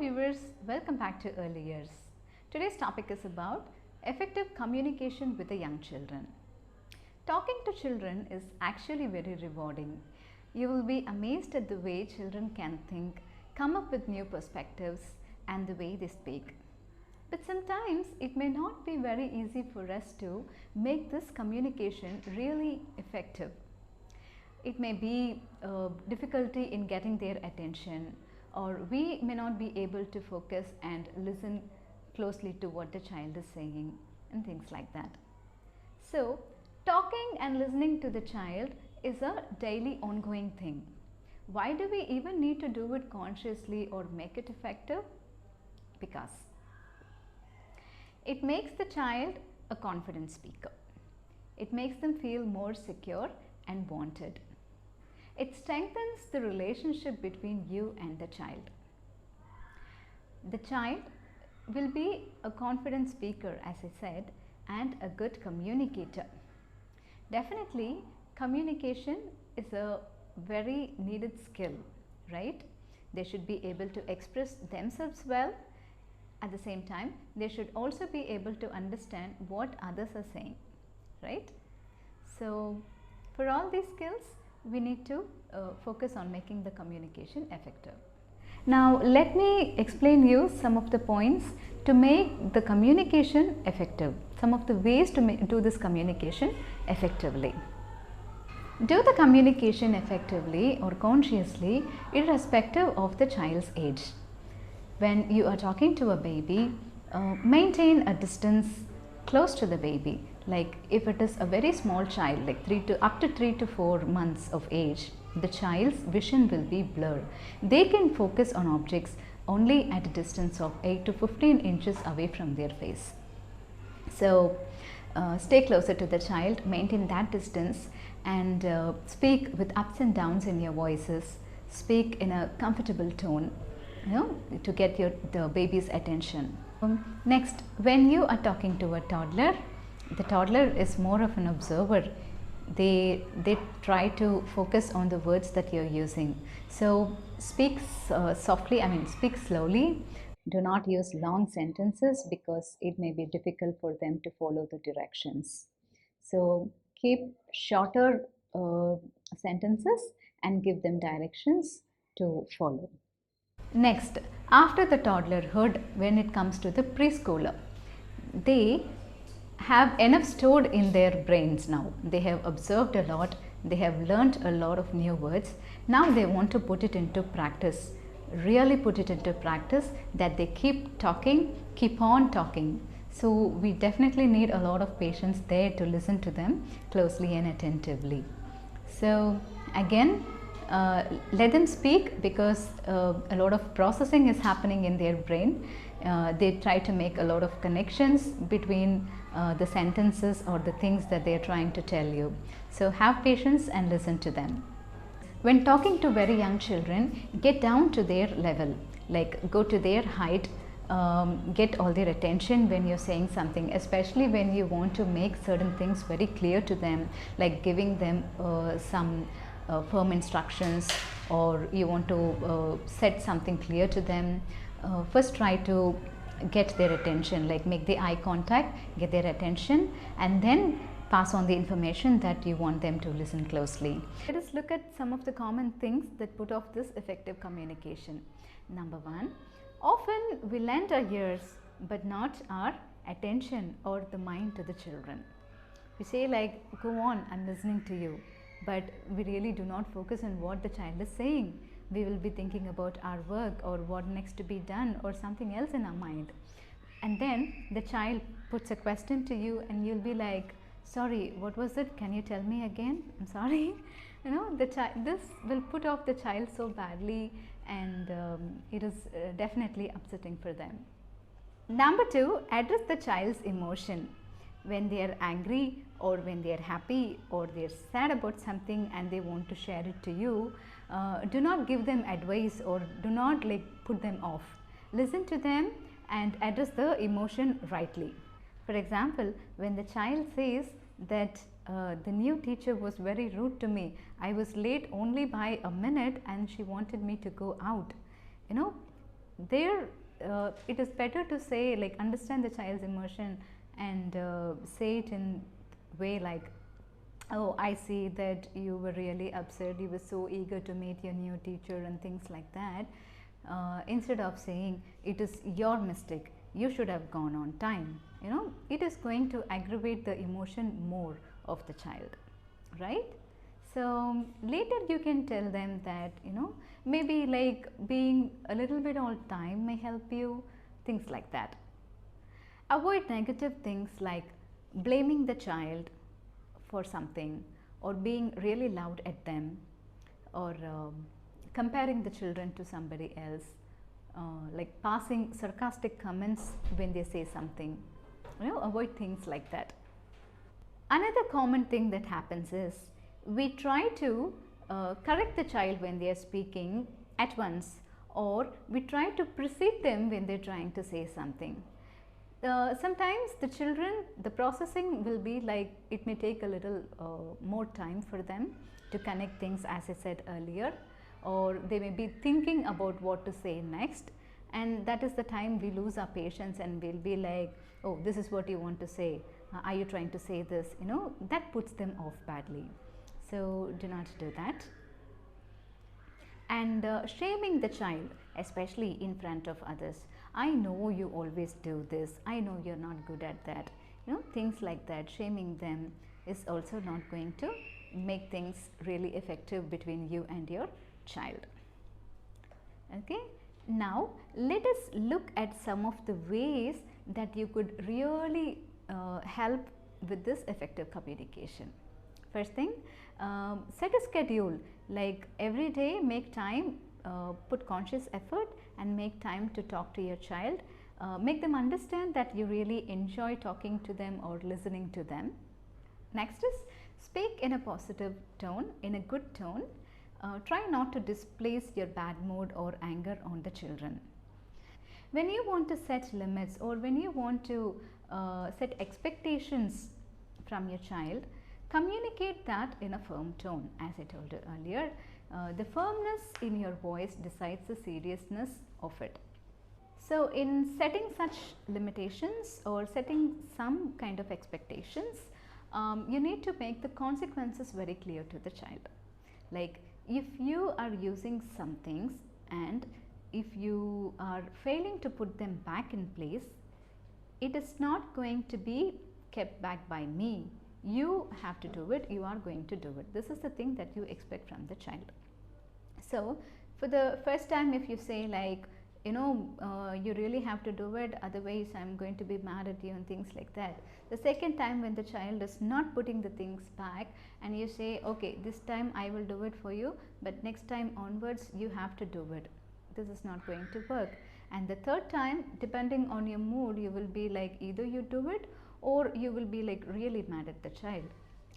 viewers, welcome back to Early Years. Today's topic is about effective communication with the young children. Talking to children is actually very rewarding. You will be amazed at the way children can think, come up with new perspectives, and the way they speak. But sometimes it may not be very easy for us to make this communication really effective. It may be difficulty in getting their attention, or we may not be able to focus and listen closely to what the child is saying and things like that. So, talking and listening to the child is a daily ongoing thing. Why do we even need to do it consciously or make it effective? Because it makes the child a confident speaker. It makes them feel more secure and wanted. It strengthens the relationship between you and the child. The child will be a confident speaker, as I said, and a good communicator. Definitely, communication is a very needed skill, right? They should be able to express themselves well. At the same time, they should also be able to understand what others are saying, right? So, for all these skills, we need to focus on making the communication effective. Now, let me explain you some of the points to make the communication effective, some of the ways to do this communication effectively. Do the communication effectively or consciously irrespective of the child's age. When you are talking to a baby, maintain a distance close to the baby. Like if it is a very small child, like up to 3 to 4 months of age, the child's vision will be blurred. They can focus on objects only at a distance of 8 to 15 inches away from their face. So stay closer to the child, maintain that distance, and speak with ups and downs in your voices. Speak in a comfortable tone, to get the baby's attention. Next, when you are talking to a toddler, the toddler is more of an observer. They try to focus on the words that you're using. So speak softly, speak slowly. Do not use long sentences because it may be difficult for them to follow the directions. So keep shorter sentences and give them directions to follow. Next, after the toddlerhood, when it comes to the preschooler, they have enough stored in their brains now. They have observed a lot, they have learnt a lot of new words. Now they want to put it into practice, really put it into practice, that they keep talking, keep on talking. So we definitely need a lot of patience there to listen to them closely and attentively. So again, let them speak because a lot of processing is happening in their brain. They try to make a lot of connections between the sentences or the things that they are trying to tell you. So have patience and listen to them. When talking to very young children, get down to their level, like go to their height, get all their attention when you're saying something, especially when you want to make certain things very clear to them, like giving them some firm instructions, or you want to set something clear to them. First try to get their attention, like make the eye contact, get their attention, and then pass on the information that you want them to listen closely. Let us look at some of the common things that put off this effective communication. Number one, often we lend our ears but not our attention or the mind to the children. We say like, go on, I'm listening to you, but we really do not focus on what the child is saying. We will be thinking about our work or what next to be done or something else in our mind. And then the child puts a question to you and you'll be like, sorry, what was it? Can you tell me again? I'm sorry. This will put off the child so badly, and it is definitely upsetting for them. Number two, address the child's emotion. When they are angry or when they are happy or they are sad about something and they want to share it to you, do not give them advice or do not put them off. Listen to them and address the emotion rightly. For example, when the child says that the new teacher was very rude to me, I was late only by a minute and she wanted me to go out. there it is better to say, like, understand the child's emotion and say it in way like, oh, I see that you were really upset, you were so eager to meet your new teacher and things like that, instead of saying it is your mistake, you should have gone on time. You know, it is going to aggravate the emotion more of the child, right? So later you can tell them that, you know, maybe like being a little bit on time may help you, things like that. Avoid negative things like blaming the child for something, or being really loud at them, or comparing the children to somebody else, like passing sarcastic comments when they say something. You know, avoid things like that. Another common thing that happens is we try to correct the child when they are speaking at once, or we try to precede them when they are trying to say something. Sometimes the children, the processing will be like, it may take a little more time for them to connect things, as I said earlier, or they may be thinking about what to say next, and that is the time we lose our patience and we'll be like, oh, this is what you want to say, are you trying to say this? You know, that puts them off badly. So do not do that. And shaming the child, especially in front of others. I know you always do this, I know you're not good at that. You know, things like that. Shaming them is also not going to make things really effective between you and your child. Okay, now let us look at some of the ways that you could really help with this effective communication. First thing, set a schedule, like every day make time, put conscious effort and make time to talk to your child. Make them understand that you really enjoy talking to them or listening to them. Next is, speak in a positive tone, in a good tone. Try not to displace your bad mood or anger on the children. When you want to set limits, or when you want to set expectations from your child, communicate that in a firm tone. As I told you earlier, the firmness in your voice decides the seriousness of it. So in setting such limitations or setting some kind of expectations, you need to make the consequences very clear to the child. Like, if you are using some things and if you are failing to put them back in place, it is not going to be kept back by me. You have to do it, you are going to do it. This is the thing that you expect from the child. So for the first time, if you say like, you know, you really have to do it, otherwise I'm going to be mad at you and things like that. The second time, when the child is not putting the things back and you say, okay, this time I will do it for you, but next time onwards you have to do it, this is not going to work. And the third time, depending on your mood, you will be like, either you do it or you will be like really mad at the child.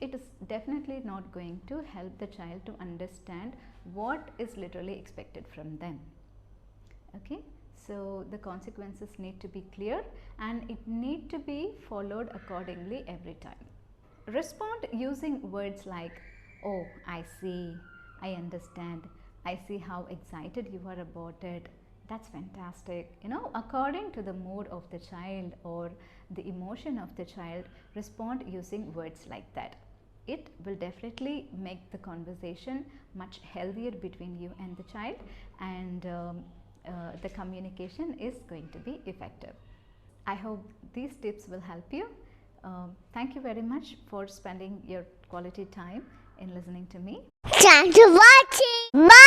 It is definitely not going to help the child to understand what is literally expected from them. Okay, so the consequences need to be clear and it need to be followed accordingly every time. Respond using words like, oh, I see, I understand, I see how excited you are about it, that's fantastic. You know, according to the mood of the child or the emotion of the child, respond using words like that. It will definitely make the conversation much healthier between you and the child, and the communication is going to be effective. I hope these tips will help you. Thank you very much for spending your quality time in listening to me. Thanks for watching. Bye.